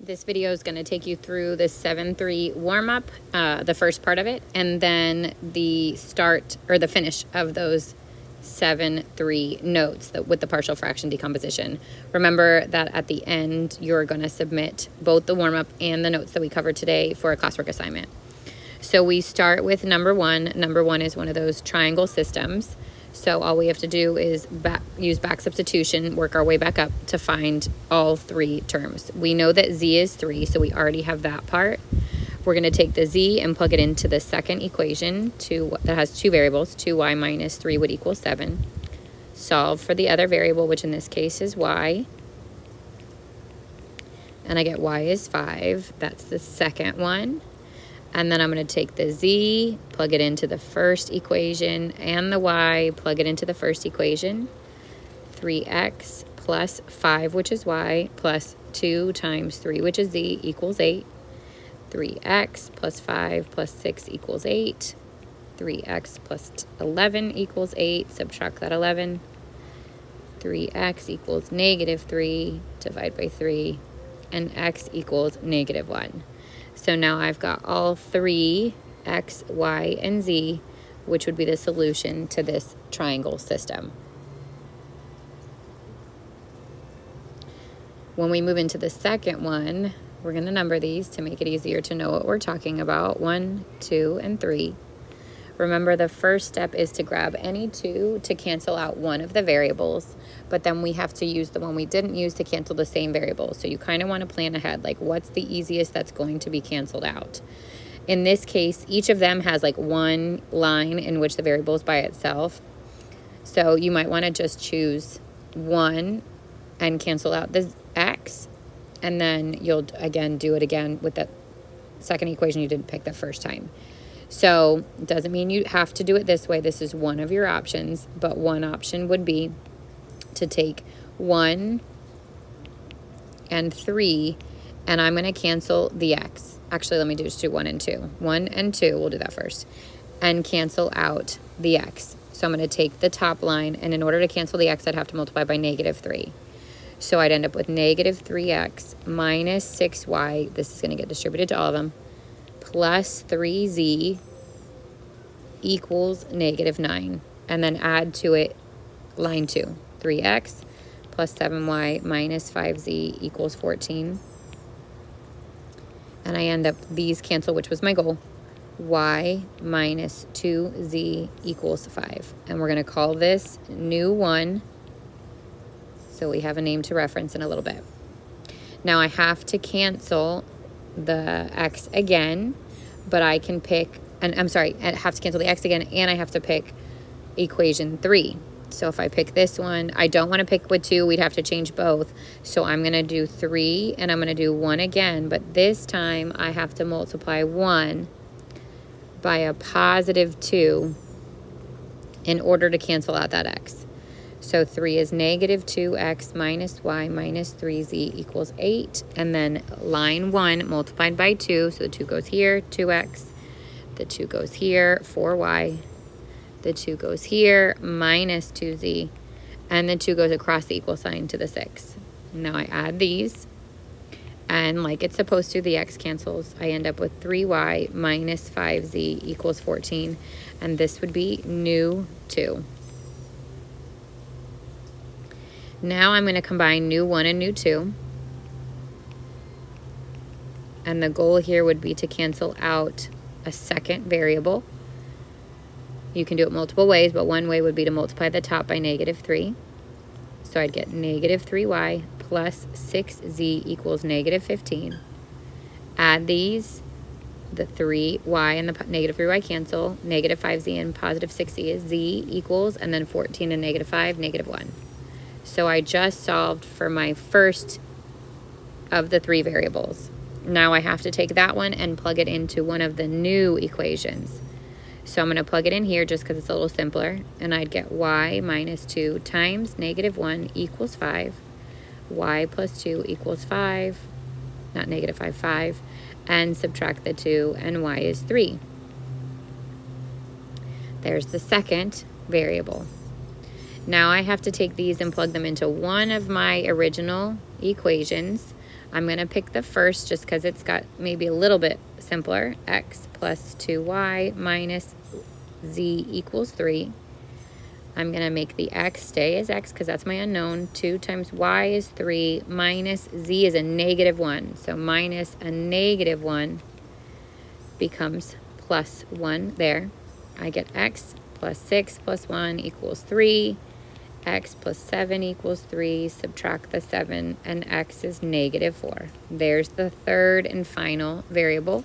This video is going to take you through the 7-3 warm-up, the first part of it, and then the start or the finish of those 7-3 notes with the partial fraction decomposition. Remember that at the end, you're going to submit both the warm-up and the notes that we covered today for a classwork assignment. So we start with number one. Number one is one of those triangle systems. So all we have to do is use back substitution, work our way back up to find all three terms. We know that z is 3, so we already have that part. We're going to take the z and plug it into the second equation that has two variables. 2y minus 3 would equal 7. Solve for the other variable, which in this case is y. And I get y is 5. That's the second one. And then I'm going to take the z, plug it into the first equation, and the y, plug it into the first equation. 3x plus 5, which is y, plus 2 times 3, which is z, equals 8. 3x plus 5 plus 6 equals 8. 3x plus 11 equals 8. Subtract that 11. 3x equals negative 3. Divide by 3. And x equals negative 1. So now I've got all three, x, y, and z, which would be the solution to this triangle system. When we move into the second one, we're going to number these to make it easier to know what we're talking about. 1, 2, and 3. Remember, the first step is to grab any two to cancel out one of the variables, but then we have to use the one we didn't use to cancel the same variable. So you kind of want to plan ahead, like what's the easiest that's going to be canceled out. In this case, each of them has like one line in which the variable is by itself. So you might want to just choose one and cancel out the x, and then you'll again do it again with that second equation you didn't pick the first time. So it doesn't mean you have to do it this way. This is one of your options, but one option would be to take 1 and 3, and I'm going to cancel the x. Actually, let me just do 1 and 2. 1 and 2, we'll do that first, and cancel out the x. So I'm going to take the top line, and in order to cancel the x, I'd have to multiply by negative 3. So I'd end up with negative 3x minus 6y. This is going to get distributed to all of them. Plus 3z equals negative 9. And then add to it line 2. 3x plus 7y minus 5z equals 14. And I end up, these cancel, which was my goal. Y minus 2z equals 5. And we're going to call this new 1. So we have a name to reference in a little bit. Now I have to cancel the x again, but I can pick, and I'm sorry, I have to cancel the x again, and I have to pick equation 3. So if I pick this one, I don't want to pick with 2, we'd have to change both. So I'm going to do 3, and I'm going to do 1 again, but this time I have to multiply 1 by a positive 2 in order to cancel out that x. So 3 is negative 2x minus y minus 3z equals 8. And then line 1 multiplied by 2. So the 2 goes here, 2x. The 2 goes here, 4y. The 2 goes here, minus 2z. And the 2 goes across the equal sign to the 6. Now I add these. And like it's supposed to, the x cancels. I end up with 3y minus 5z equals 14. And this would be new 2. Now I'm going to combine new 1 and new 2. And the goal here would be to cancel out a second variable. You can do it multiple ways, but one way would be to multiply the top by negative 3. So I'd get negative 3y plus 6z equals negative 15. Add these. The 3y and the negative 3y cancel. Negative 5z and positive 6z is z equals, and then 14 and negative 5, negative 1. So I just solved for my first of the 3 variables. Now I have to take that one and plug it into one of the new equations. So I'm going to plug it in here just because it's a little simpler. And I'd get y minus 2 times negative 1 equals 5. Y plus 2 equals 5. Not negative 5, 5. And subtract the 2, and y is 3. There's the second variable. Now I have to take these and plug them into one of my original equations. I'm going to pick the first just because it's got maybe a little bit simpler. X plus 2y minus z equals 3. I'm going to make the x stay as x because that's my unknown. 2 times y is 3 minus z is a negative 1. So minus a negative 1 becomes plus 1 there. I get x plus 6 plus 1 equals 3. X plus 7 equals 3. Subtract the 7, and x is negative 4. There's the third and final variable.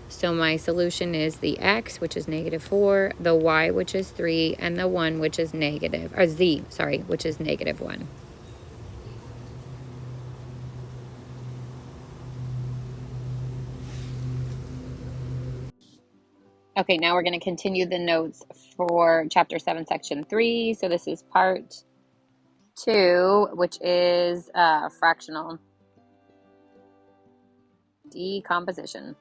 So my solution is the x, which is negative 4, the y, which is 3, and the 1, which is negative, or z, sorry, which is negative 1. Okay, now we're going to continue the notes for Chapter 7, Section 3. So this is Part 2, which is fractional decomposition.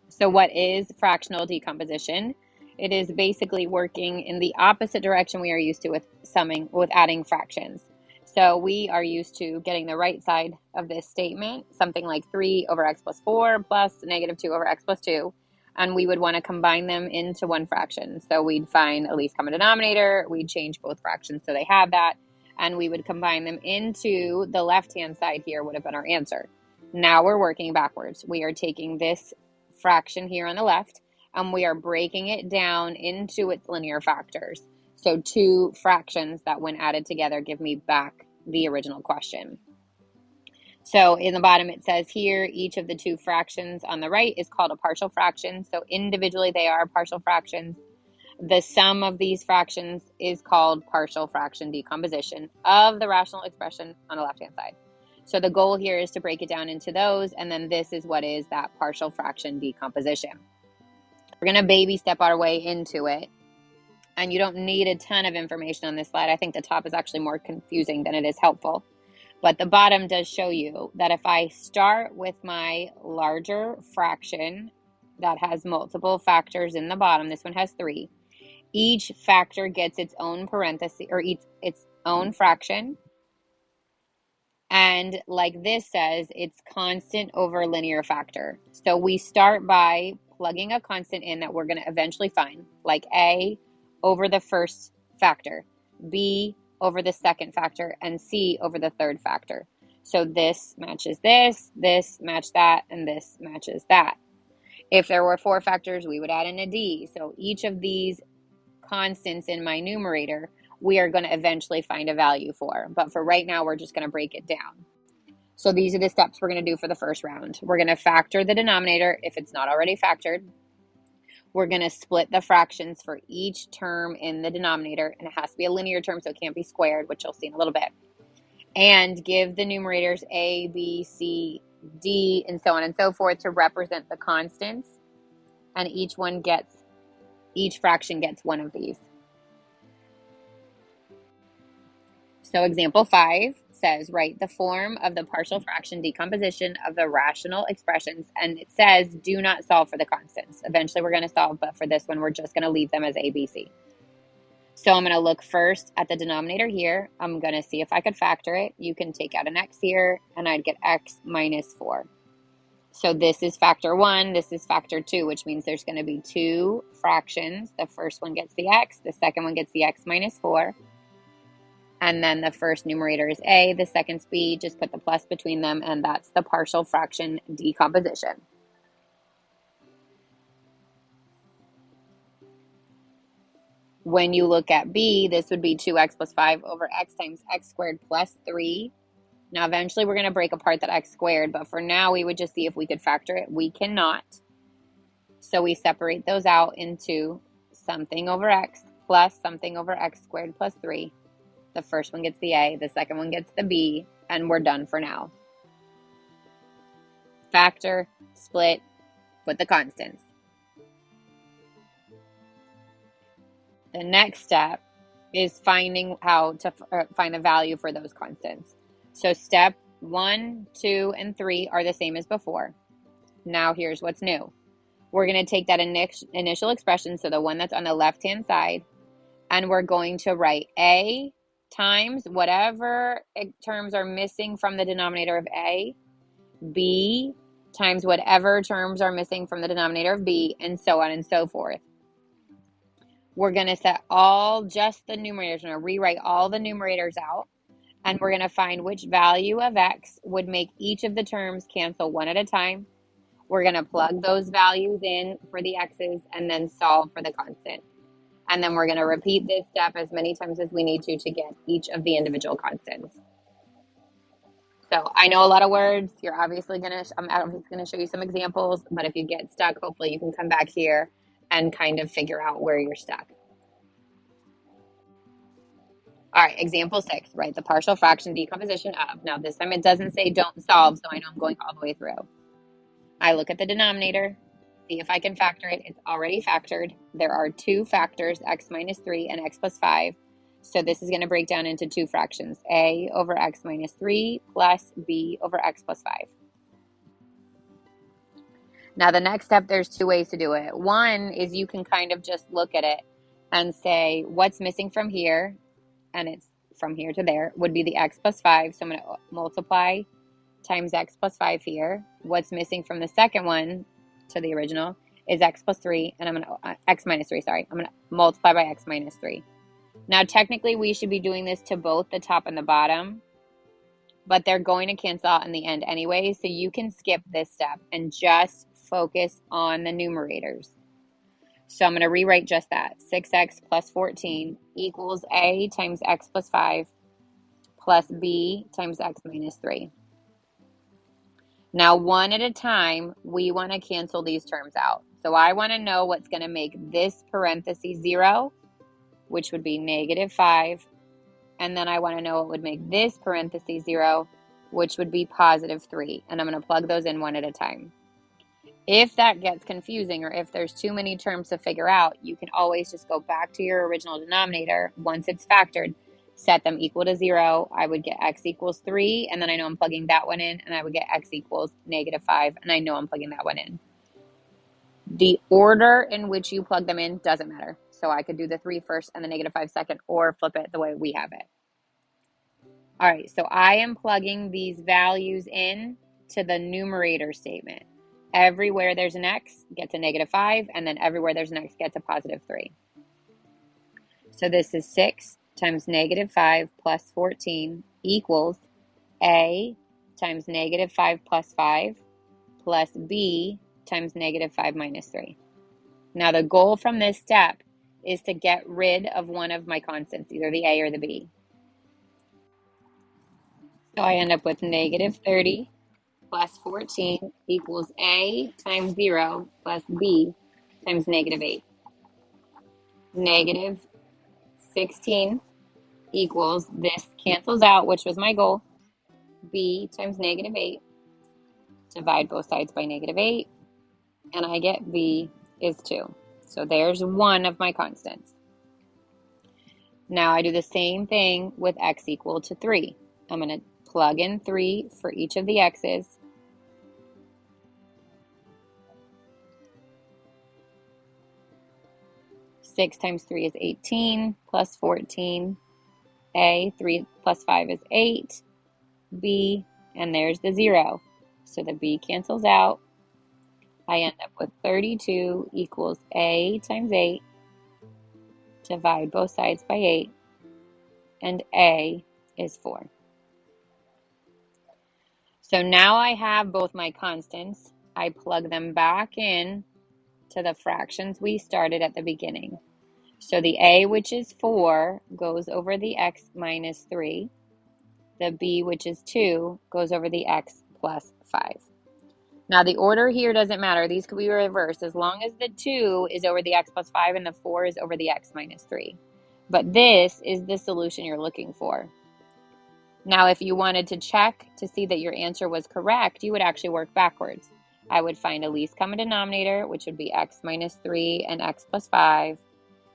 So what is fractional decomposition? It is basically working in the opposite direction we are used to with summing, with adding fractions. So we are used to getting the right side of this statement, something like 3 over x plus 4 plus negative 2 over x plus 2. And we would want to combine them into one fraction. So we'd find a least common denominator. We'd change both fractions so they have that. And we would combine them into the left-hand side here would have been our answer. Now we're working backwards. We are taking this fraction here on the left, and we are breaking it down into its linear factors. So 2 fractions that when added together give me back the original question. So in the bottom it says here, each of the 2 fractions on the right is called a partial fraction. So individually they are partial fractions. The sum of these fractions is called partial fraction decomposition of the rational expression on the left-hand side. So the goal here is to break it down into those, and then this is what is that partial fraction decomposition. We're going to baby step our way into it, and you don't need a ton of information on this slide. I think the top is actually more confusing than it is helpful, but the bottom does show you that if I start with my larger fraction that has multiple factors in the bottom, this one has 3, each factor gets its own parenthesis, or its own fraction. And like this says, it's constant over linear factor. So we start by plugging a constant in that we're going to eventually find, like a over the first factor, b over the second factor, and c over the third factor. So this matches this matches that, and this matches that. If there were 4 factors, we would add in a d. So each of these constants in my numerator, we are going to eventually find a value for. But for right now, we're just going to break it down. So these are the steps we're going to do for the first round. We're going to factor the denominator if it's not already factored. We're going to split the fractions for each term in the denominator, and it has to be a linear term, so it can't be squared, which you'll see in a little bit. And give the numerators a, b, c, d, and so on and so forth to represent the constants. And each fraction gets one of these. So example 5 says, write the form of the partial fraction decomposition of the rational expressions, and it says do not solve for the constants. Eventually we're going to solve, but for this one we're just going to leave them as a, b, c. So I'm going to look first at the denominator here. I'm going to see if I could factor it. You can take out an x here, and I'd get x minus 4. So this is factor 1, this is factor 2, which means there's going to be 2 fractions. The first one gets the x, the second one gets the x minus 4. And then the first numerator is a, the second's b, just put the plus between them, and that's the partial fraction decomposition. When you look at b, this would be 2x plus 5 over x times x squared plus 3. Now eventually we're going to break apart that x squared, but for now we would just see if we could factor it. We cannot. So we separate those out into something over x plus something over x squared plus 3. The first one gets the a, the second one gets the b, and we're done for now. Factor, split, put the constants. The next step is finding how to find the value for those constants. So step 1, 2, and 3 are the same as before. Now here's what's new. We're going to take that initial expression, so the one that's on the left-hand side, and we're going to write A times whatever terms are missing from the denominator of A, B times whatever terms are missing from the denominator of B, and so on and so forth. We're going to set just the numerators. We're going to rewrite all the numerators out, and we're going to find which value of X would make each of the terms cancel one at a time. We're going to plug those values in for the X's and then solve for the constant. And then we're going to repeat this step as many times as we need to get each of the individual constants. So I know a lot of words. I'm obviously going to show you some examples, but if you get stuck, hopefully you can come back here and kind of figure out where you're stuck. All right, example 6, write the partial fraction decomposition of. Now this time it doesn't say don't solve, so I know I'm going all the way through. I look at the denominator, see if I can factor it. It's already factored. There are two factors, x minus 3 and x plus 5. So this is going to break down into two fractions, a over x minus 3 plus b over x plus 5. Now the next step, there's two ways to do it. One is you can kind of just look at it and say what's missing from here, and it's from here to there, would be the x plus 5. So I'm going to multiply times x plus 5 here. What's missing from the second one to the original is x plus 3, and I'm going to, x minus 3, sorry. I'm going to multiply by x minus 3. Now, technically, we should be doing this to both the top and the bottom, but they're going to cancel out in the end anyway, so you can skip this step and just focus on the numerators. So I'm going to rewrite just that. 6x plus 14 equals a times x plus 5 plus b times x minus 3. Now, one at a time, we want to cancel these terms out. So I want to know what's going to make this parenthesis 0, which would be negative 5. And then I want to know what would make this parenthesis 0, which would be positive 3. And I'm going to plug those in one at a time. If that gets confusing, or if there's too many terms to figure out, you can always just go back to your original denominator. Once it's factored, set them equal to 0. I would get x equals 3, and then I know I'm plugging that one in, and I would get x equals negative 5, and I know I'm plugging that one in. The order in which you plug them in doesn't matter. So I could do the 3 first and the negative 5 second, or flip it the way we have it. All right, so I am plugging these values in to the numerator statement. Everywhere there's an x gets a negative 5, and then everywhere there's an x gets a positive 3. So this is 6 times negative 5 plus 14 equals a times negative 5 plus 5 plus b times negative 5 minus 3. Now the goal from this step is to get rid of one of my constants, either the a or the b. So I end up with negative 30 plus 14 equals a times 0 plus b times negative 8. Negative 16 equals, this cancels out, which was my goal, b times negative 8. Divide both sides by negative 8, and I get b is 2. So there's one of my constants. Now I do the same thing with x equal to 3. I'm going to plug in 3 for each of the x's. Six times 3 is 18, plus 14. A, 3 plus 5 is 8. B, and there's the 0. So the b cancels out. I end up with 32 equals a times 8. Divide both sides by 8. And a is 4. So now I have both my constants. I plug them back in to the fractions we started at the beginning. So the a, which is 4, goes over the x minus 3. The b, which is 2, goes over the x plus 5. Now the order here doesn't matter. These could be reversed as long as the 2 is over the x plus 5 and the 4 is over the x minus 3. But this is the solution you're looking for. Now if you wanted to check to see that your answer was correct, you would actually work backwards. I would find a least common denominator, which would be x minus 3 and x plus 5.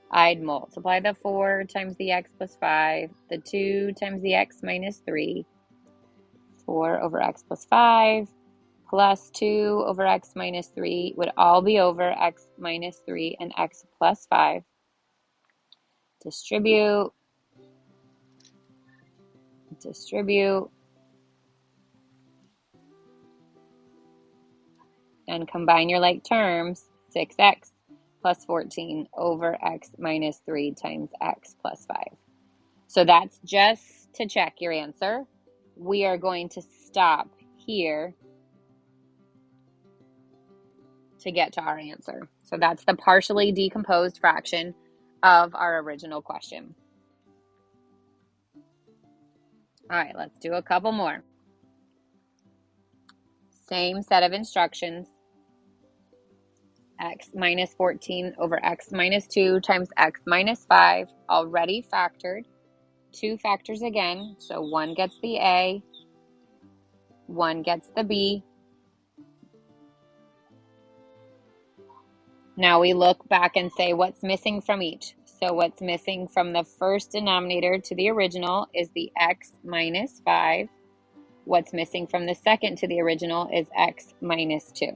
I'd multiply the 4 times the x plus 5, the 2 times the x minus 3, 4 over x plus 5, plus 2 over x minus 3 would all be over x minus 3 and x plus 5. Distribute, and combine your like terms. 6x plus 14 over x minus 3 times x plus 5. So that's just to check your answer. We are going to stop here to get to our answer. So that's the partially decomposed fraction of our original question. All right, let's do a couple more. Same set of instructions. X minus 14 over x minus 2 times x minus 5, already factored. 2 factors again, so 1 gets the A, 1 gets the B. Now we look back and say what's missing from each. So what's missing from the first denominator to the original is the x minus 5. What's missing from the second to the original is x minus 2.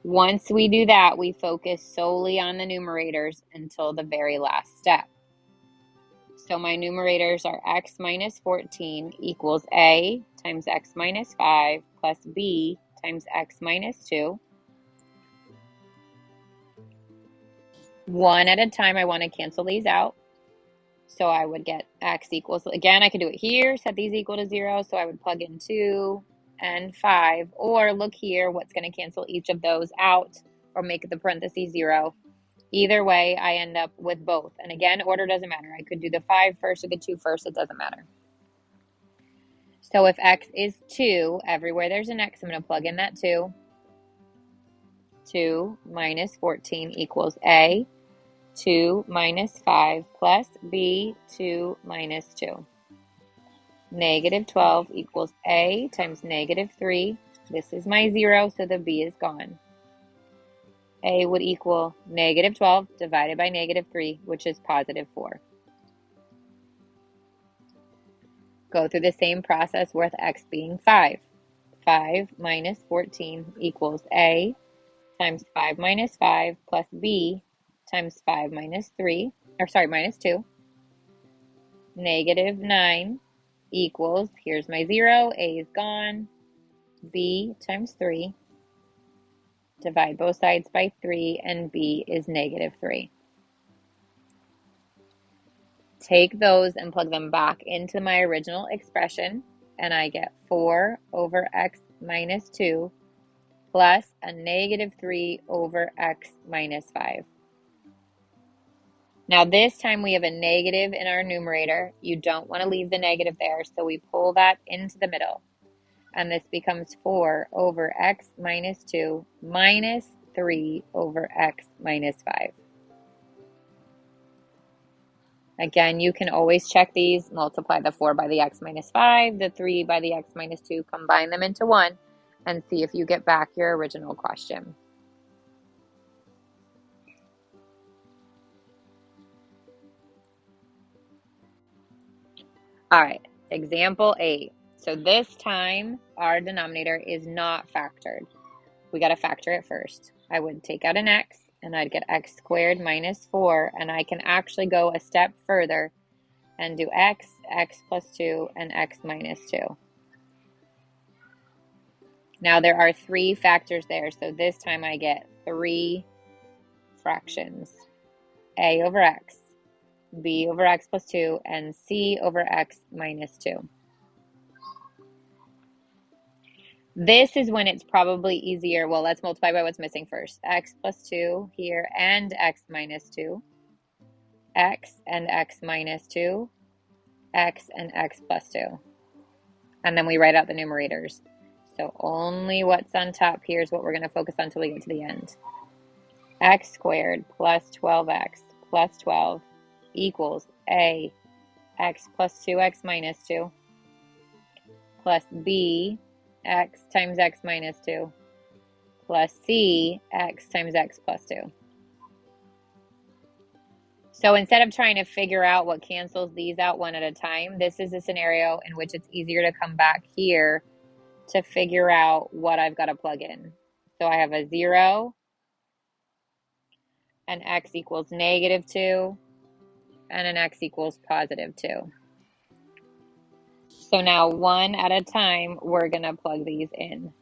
Once we do that, we focus solely on the numerators until the very last step. So my numerators are x minus 14 equals A times x minus 5 plus B times x minus 2. One at a time, I want to cancel these out. So I would get x equals, again, I could do it here, set these equal to 0. So I would plug in 2 and 5, or look here, what's going to cancel each of those out or make the parentheses 0. Either way, I end up with both. And again, order doesn't matter. I could do the 5 first or the 2 first. It doesn't matter. So if x is 2, everywhere there's an x, I'm going to plug in that 2. 2 minus 14 equals A. 2 minus 5 plus B. 2 minus 2. Negative 12 equals A times negative 3. This is my 0, so the B is gone. A would equal negative 12 divided by negative 3, which is positive 4. Go through the same process with x being 5. 5 minus 14 equals A times 5 minus 5 plus B times 5 minus 3, minus 2. Negative 9 equals, here's my 0, A is gone, B times 3. Divide both sides by 3, and B is negative 3. Take those and plug them back into my original expression, and I get 4 over x minus 2 plus a negative 3 over x minus 5. Now this time we have a negative in our numerator. You don't want to leave the negative there, so we pull that into the middle. And this becomes 4 over x minus 2 minus 3 over x minus 5. Again, you can always check these. Multiply the 4 by the x minus 5, the 3 by the x minus 2, combine them into 1, and see if you get back your original question. All right, example 8. So this time, our denominator is not factored. We got to factor it first. I would take out an x, and I'd get x squared minus 4, and I can actually go a step further and do x, x plus 2, and x minus 2. Now there are 3 factors there, so this time I get 3 fractions. A over x, B over x plus 2, and C over x minus 2. This is when it's probably easier. Well, let's multiply by what's missing first. X plus 2 here and x minus 2. X and x minus 2. X and x plus 2. And then we write out the numerators. So only what's on top here is what we're going to focus on until we get to the end. X squared plus 12x plus 12 equals A, x plus 2x minus 2, plus B, x times x minus 2, plus C, x times x plus 2. So instead of trying to figure out what cancels these out one at a time, this is a scenario in which it's easier to come back here to figure out what I've got to plug in. So I have a 0, an x equals -2, and an x equals +2. So now one at a time, we're going to plug these in.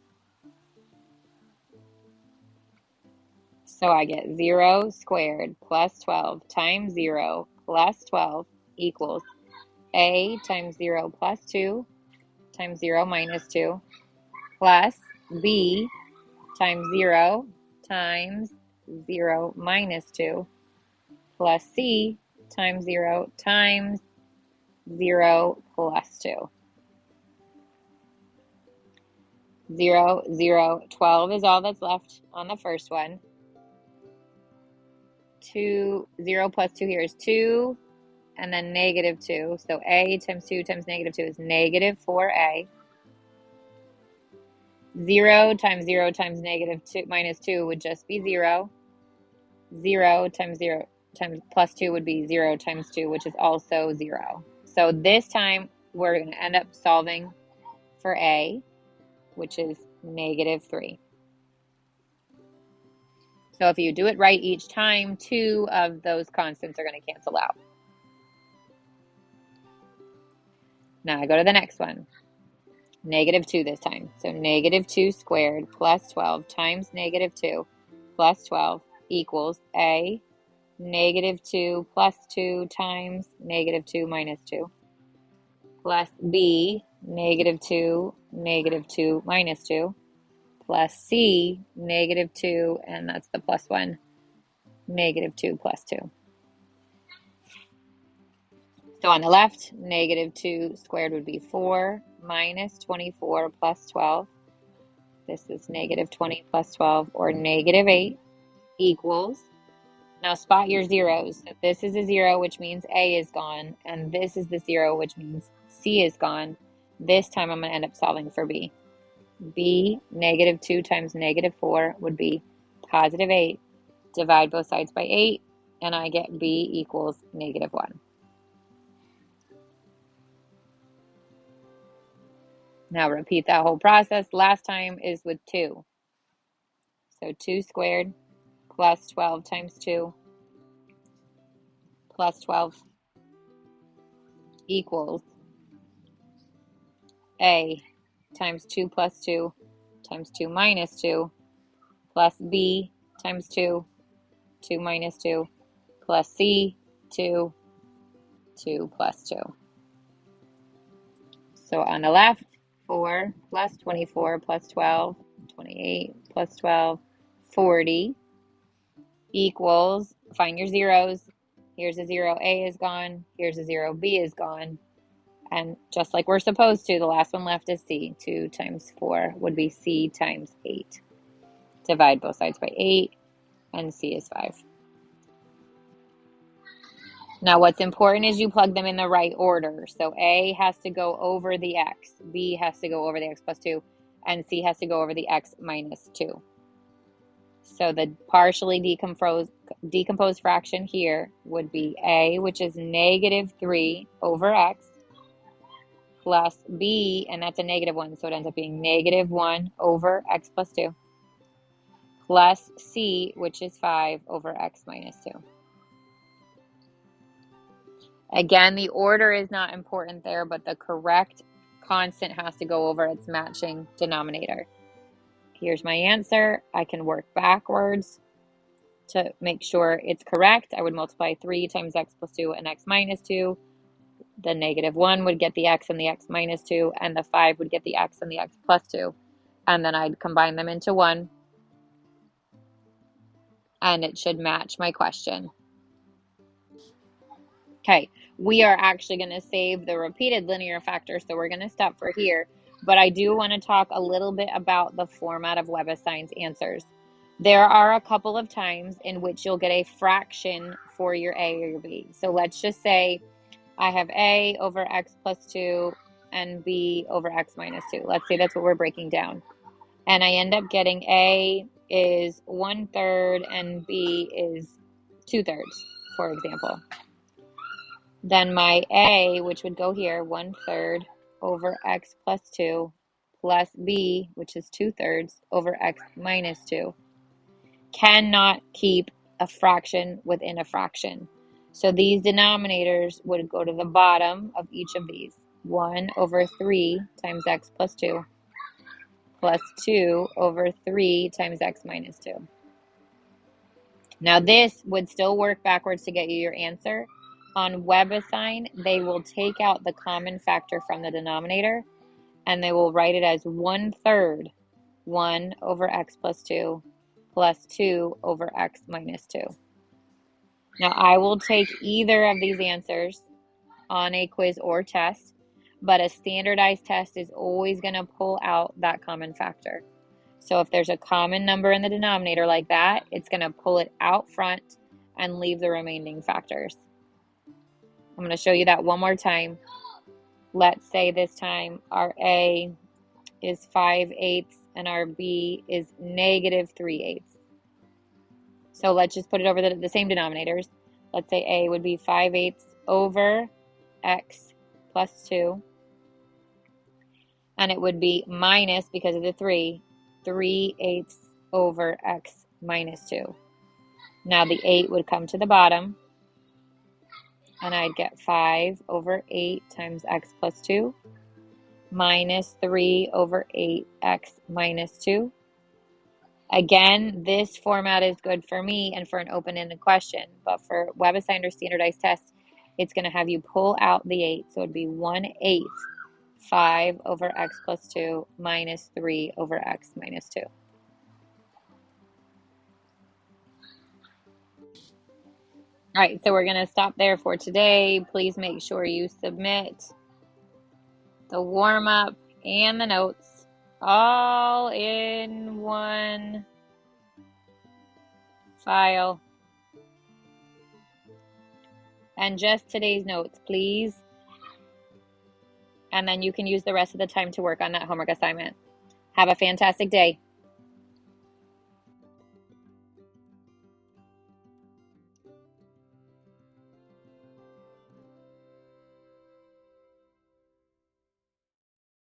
So I get 0 squared plus 12 times 0 plus 12 equals a times 0 plus 2 times 0 minus 2 plus b times 0 times 0 minus 2 plus c times 0 times 0 plus 2. 0, 0, 12 is all that's left on the first one. 0 plus 2 here is 2, and then -2. So a times 2 times -2 is -4a. 0 times 0 times -2 minus 2 would just be 0. 0 times 0 times plus 2 would be 0 times 2, which is also 0. So this time we're going to end up solving for a, which is -3. So if you do it right each time, 2 of those constants are going to cancel out. Now I go to the next one. -2 this time. So -2 squared plus 12 times -2 plus 12 equals a -2 plus 2 times -2 minus 2 plus b -2 -2 minus 2 plus c -2, and that's the plus 1, -2 plus 2. So on the left, -2 squared would be 4 minus 24 plus 12. This is -20 plus 12, or -8, equals. Now spot your zeros. So this is a 0, which means A is gone, and this is the 0, which means C is gone. This time I'm going to end up solving for B. B, -2 times -4 would be +8. Divide both sides by 8, and I get B equals -1. Now repeat that whole process. Last time is with 2. So 2 squared plus 12 times 2 plus 12 equals A times 2 plus 2 times 2 minus 2 plus B times 2, 2 minus 2, plus C, 2, 2 plus 2. So on the left, 4 plus 24 plus 12, 28 plus 12, 40 equals, find your zeros. Here's a 0, A is gone. Here's a 0, B is gone. And just like we're supposed to, the last one left is C. 2 times 4 would be C times 8. Divide both sides by 8, and C is 5. Now what's important is you plug them in the right order. So A has to go over the x, B has to go over the x plus 2, and C has to go over the x minus 2. So the partially decomposed fraction here would be A, which is -3 over x, plus B, and that's a -1, so it ends up being -1 over x plus 2, plus C, which is 5 over x minus 2. Again, the order is not important there, but the correct constant has to go over its matching denominator. Here's my answer. I can work backwards to make sure it's correct. I would multiply 3 times x plus 2 and x minus 2. The -1 would get the x and the x minus 2, and the 5 would get the x and the x plus 2. And then I'd combine them into 1, and it should match my question. Okay, we are actually going to save the repeated linear factor, so we're going to stop for here. But I do want to talk a little bit about the format of WebAssign's answers. There are a couple of times in which you'll get a fraction for your A or your B. So let's just say I have A over x plus 2 and B over x minus 2. Let's say that's what we're breaking down. And I end up getting A is 1/3 and B is 2/3, for example. Then my A, which would go here, 1/3 over x plus 2 plus b, which is 2/3, over x minus 2. Cannot keep a fraction within a fraction. So these denominators would go to the bottom of each of these. 1 over 3 times x plus 2 plus 2 over 3 times x minus 2. Now this would still work backwards to get you your answer. On WebAssign, they will take out the common factor from the denominator and they will write it as 1/3 1 over x plus 2 plus 2 over x minus 2. Now I will take either of these answers on a quiz or test, but a standardized test is always going to pull out that common factor. So if there's a common number in the denominator like that, it's going to pull it out front and leave the remaining factors. I'm going to show you that one more time. Let's say this time our A is 5/8 and our B is -3/8. So let's just put it over the same denominators. Let's say A would be 5/8 over x plus 2. And it would be minus, because of the 3/8 over x minus 2. Now the 8 would come to the bottom. And I'd get 5 over 8 times x plus 2 minus 3 over 8x minus 2. Again, this format is good for me and for an open-ended question, but for WebAssign or standardized tests, it's going to have you pull out the 8. So it would be 1/8 5 over x plus 2 minus 3 over x minus 2. All right, so we're going to stop there for today. Please make sure you submit the warm-up and the notes all in one file. And just today's notes, please. And then you can use the rest of the time to work on that homework assignment. Have a fantastic day.